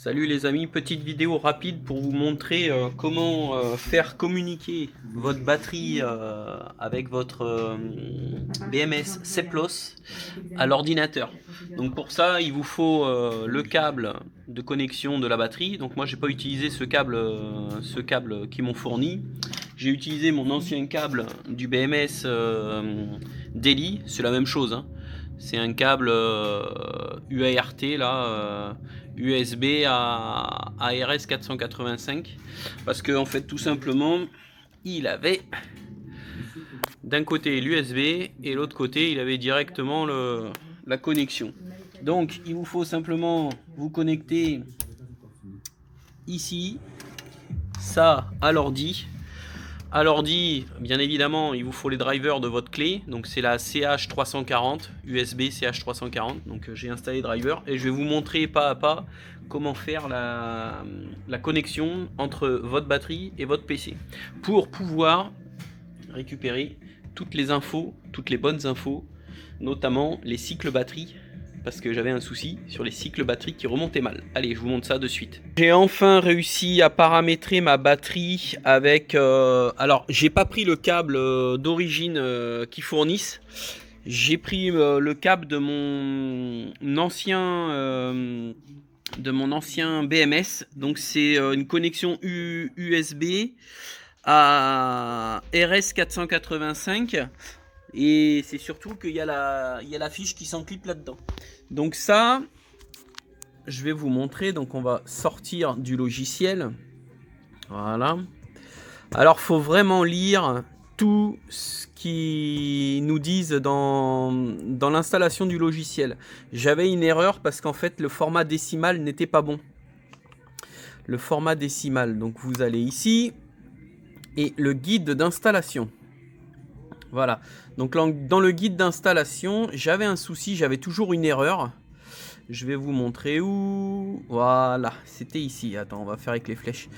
Salut les amis, petite vidéo rapide pour vous montrer comment faire communiquer votre batterie avec votre BMS Seplos à l'ordinateur. Donc pour ça, il vous faut le câble de connexion de la batterie. Donc moi, j'ai pas utilisé ce câble qu'ils m'ont fourni. J'ai utilisé mon ancien câble du BMS Daily. C'est la même chose, hein. C'est un câble UART là, USB à RS 485, parce que en fait tout simplement il avait d'un côté l'USB et l'autre côté il avait directement la connexion. Donc il vous faut simplement vous connecter ici, ça à l'ordi. À l'ordi, bien évidemment, il vous faut les drivers de votre clé. Donc c'est la CH340, USB CH340. Donc j'ai installé driver et je vais vous montrer pas à pas comment faire la connexion entre votre batterie et votre PC pour pouvoir récupérer toutes les infos, toutes les bonnes infos, notamment les cycles batterie, parce que j'avais un souci sur les cycles batterie qui remontaient mal. Allez, je vous montre ça de suite. J'ai enfin réussi à paramétrer ma batterie avec... alors, j'ai pas pris le câble d'origine qu'ils fournissent. J'ai pris le câble de mon ancien BMS. Donc, c'est une connexion USB à RS 485. Et c'est surtout qu'il y a la fiche qui s'enclipe là-dedans. Donc ça, je vais vous montrer. Donc on va sortir du logiciel. Voilà. Alors faut vraiment lire tout ce qu'ils nous disent dans l'installation du logiciel. J'avais une erreur parce qu'en fait le format décimal n'était pas bon. Le format décimal. Donc vous allez ici et le guide d'installation. Voilà, donc dans le guide d'installation, j'avais un souci, j'avais toujours une erreur. Je vais vous montrer où. Voilà, c'était ici. Attends, on va faire avec les flèches.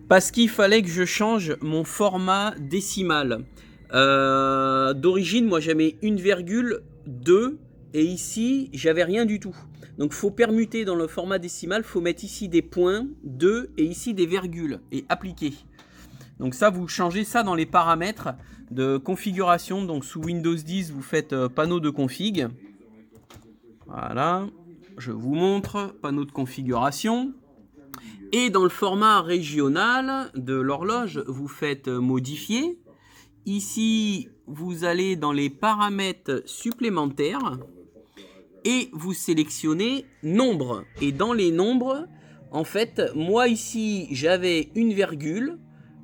Parce qu'il fallait que je change mon format décimal. D'origine, moi j'avais 1,2 et ici, j'avais rien du tout. Donc il faut permuter dans le format décimal, il faut mettre ici des points, 2 et ici des virgules et appliquer. Donc ça, vous changez ça dans les paramètres de configuration. Donc sous Windows 10, vous faites panneau de config. Voilà, je vous montre, panneau de configuration. Et dans le format régional de l'horloge, vous faites modifier. Ici, vous allez dans les paramètres supplémentaires et vous sélectionnez nombre. Et dans les nombres, en fait, moi ici, j'avais une virgule.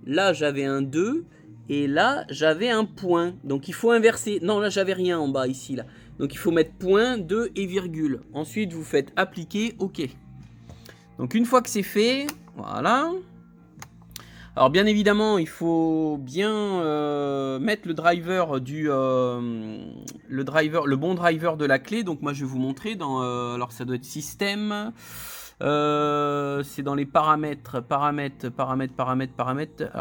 Là, j'avais un 2 et là, j'avais un point. Donc, il faut inverser. Non, là, j'avais rien en bas ici. Là. Donc, il faut mettre point, 2 et virgule. Ensuite, vous faites appliquer, OK. Donc, une fois que c'est fait, voilà. Alors, bien évidemment, il faut bien mettre le driver le bon driver de la clé. Donc, moi, je vais vous montrer dans... alors, ça doit être système... c'est dans les paramètres. Alors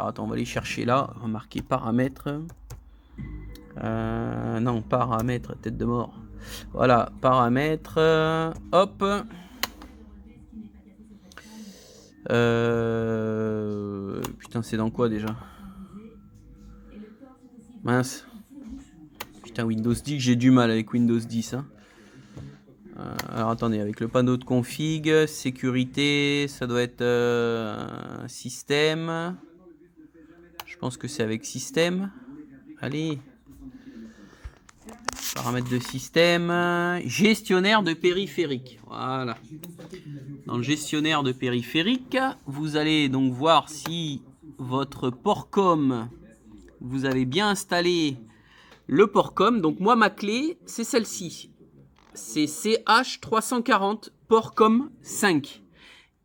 attends, on va aller chercher là. On va marquer paramètres. Non, paramètres, tête de mort. Voilà, paramètres. Hop. Putain, c'est dans quoi déjà? Mince. Putain, Windows 10, j'ai du mal avec Windows 10. Hein. Alors attendez, avec le panneau de config, sécurité, ça doit être système. Je pense que c'est avec système. Allez. Paramètres de système. Gestionnaire de périphérique. Voilà. Dans le gestionnaire de périphérique, vous allez donc voir si votre port COM, vous avez bien installé le port COM. Donc moi, ma clé, c'est celle-ci. C'est CH340 port COM 5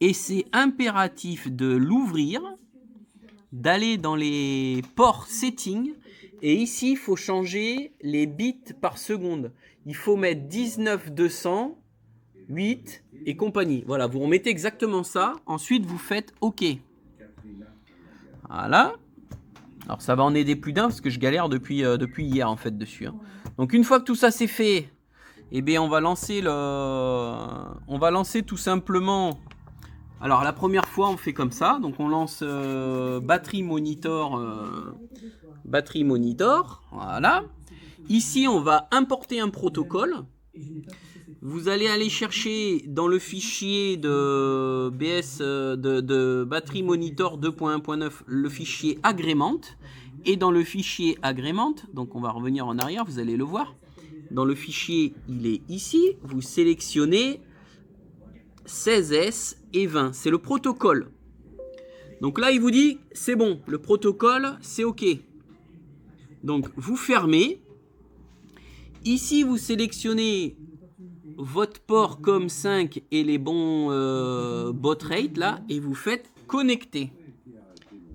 et c'est impératif de l'ouvrir, d'aller dans les ports settings et ici il faut changer les bits par seconde. Il faut mettre 19200, 8 et compagnie. Voilà, vous remettez exactement ça. Ensuite vous faites OK. Voilà. Alors ça va en aider plus d'un parce que je galère depuis hier en fait dessus. Hein. Donc une fois que tout ça c'est fait, eh bien, on va lancer tout simplement Alors la première fois on fait comme ça, donc on lance batterie monitor, voilà. Ici on va importer un protocole. Vous allez aller chercher dans le fichier de BS de batterie monitor 2.1.9 le fichier agrément, et dans le fichier agrément, donc on va revenir en arrière, vous allez le voir. Dans le fichier, il est ici, vous sélectionnez 16S et 20, c'est le protocole. Donc là, il vous dit, c'est bon, le protocole, c'est OK. Donc, vous fermez. Ici, vous sélectionnez votre port COM5 et les bons baud rate, là, et vous faites connecter.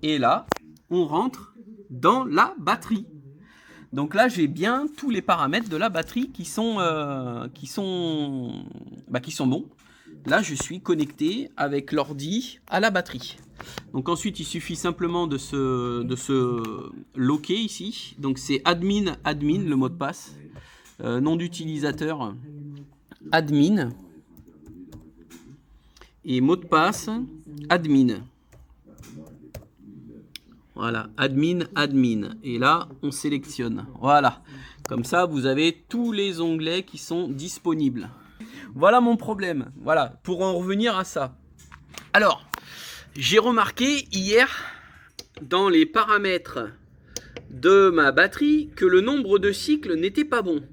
Et là, on rentre dans la batterie. Donc là, j'ai bien tous les paramètres de la batterie qui sont bons. Là, je suis connecté avec l'ordi à la batterie. Donc ensuite, il suffit simplement de se locker ici. Donc c'est admin, le mot de passe. Nom d'utilisateur, admin. Et mot de passe, admin. Voilà, admin. Et là, on sélectionne. Voilà. Comme ça, vous avez tous les onglets qui sont disponibles. Voilà mon problème. Voilà, pour en revenir à ça. Alors, j'ai remarqué hier, dans les paramètres de ma batterie, que le nombre de cycles n'était pas bon.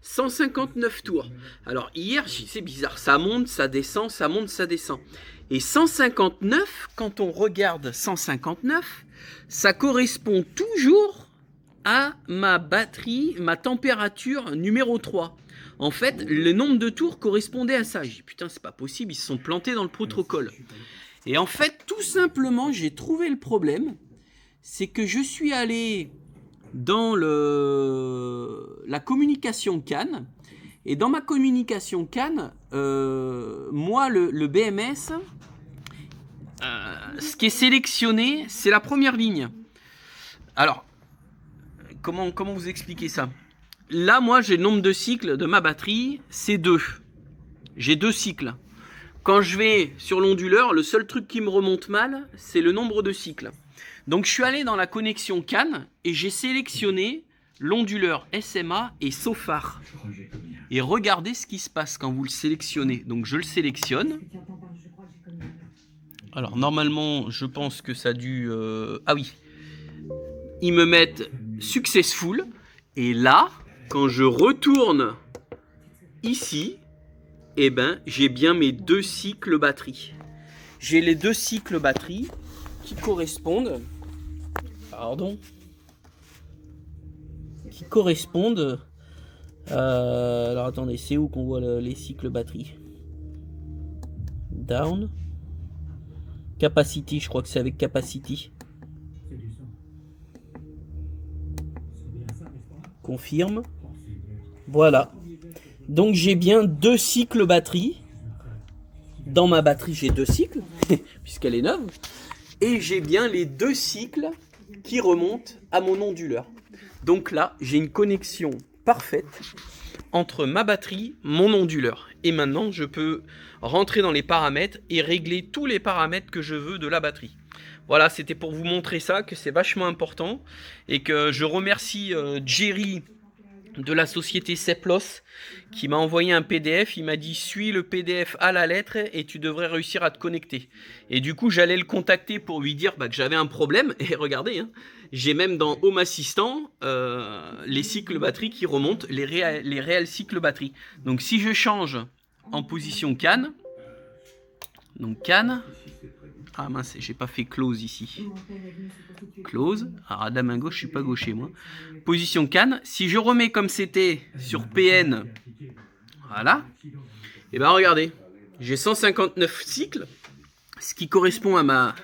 159 tours. Alors hier, c'est bizarre, ça monte, ça descend, ça monte, ça descend. Et 159, quand on regarde 159, ça correspond toujours à ma batterie, ma température numéro 3. En fait, le nombre de tours correspondait à ça. J'ai dit, putain, c'est pas possible, ils se sont plantés dans le protocole. Et en fait, tout simplement, j'ai trouvé le problème. C'est que je suis allé dans la communication CAN. Et dans ma communication CAN, moi, le BMS, ce qui est sélectionné, c'est la première ligne. Alors, comment vous expliquer ça ? Là, moi, j'ai le nombre de cycles de ma batterie, c'est 2. J'ai 2 cycles. Quand je vais sur l'onduleur, le seul truc qui me remonte mal, c'est le nombre de cycles. Donc, je suis allé dans la connexion CAN et j'ai sélectionné l'onduleur SMA et SOFAR. Et regardez ce qui se passe quand vous le sélectionnez. Donc, je le sélectionne. Alors, normalement, je pense que ça a dû... Ah oui. Ils me mettent successful. Et là... Quand je retourne ici, eh ben, j'ai bien mes 2 cycles batterie. J'ai les 2 cycles batterie qui correspondent... alors attendez, c'est où qu'on voit les cycles batterie? Down. Capacity, je crois que c'est avec capacity. Confirme. Voilà. Donc j'ai bien 2 cycles batterie. Dans ma batterie, j'ai 2 cycles, puisqu'elle est neuve. Et j'ai bien les 2 cycles qui remontent à mon onduleur. Donc là, j'ai une connexion parfaite entre ma batterie, mon onduleur. Et maintenant, je peux rentrer dans les paramètres et régler tous les paramètres que je veux de la batterie. Voilà, c'était pour vous montrer ça, que c'est vachement important. Et que je remercie Jerry de la société Seplos qui m'a envoyé un PDF. Il m'a dit, suis le PDF à la lettre et tu devrais réussir à te connecter. Et du coup, j'allais le contacter pour lui dire que j'avais un problème. Et regardez, hein, j'ai même dans Home Assistant les cycles batterie qui remontent, les réels cycles batterie. Donc si je change en position CAN, donc CAN, ah mince, j'ai pas fait close ici. Close. Alors à dame à gauche, je suis pas gaucher moi. Position CAN. Si je remets comme c'était sur PN, voilà. Et ben regardez, j'ai 159 cycles, ce qui correspond à ma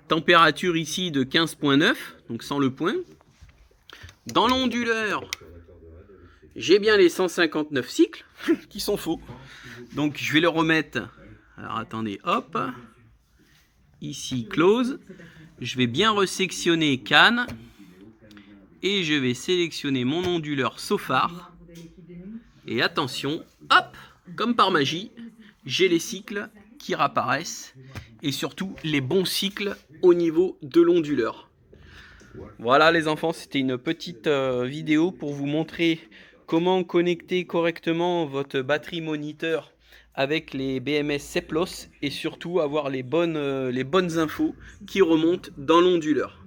température ici de 15.9, donc sans le point. Dans l'onduleur, j'ai bien les 159 cycles qui sont faux. Donc je vais le remettre. Alors attendez, hop. Ici, close. Je vais bien resectionner CAN. Et je vais sélectionner mon onduleur SOFAR. Et attention, hop, comme par magie, j'ai les cycles qui réapparaissent et surtout les bons cycles au niveau de l'onduleur. Voilà les enfants, c'était une petite vidéo pour vous montrer comment connecter correctement votre batterie moniteur avec les BMS Seplos et surtout avoir les bonnes infos qui remontent dans l'onduleur.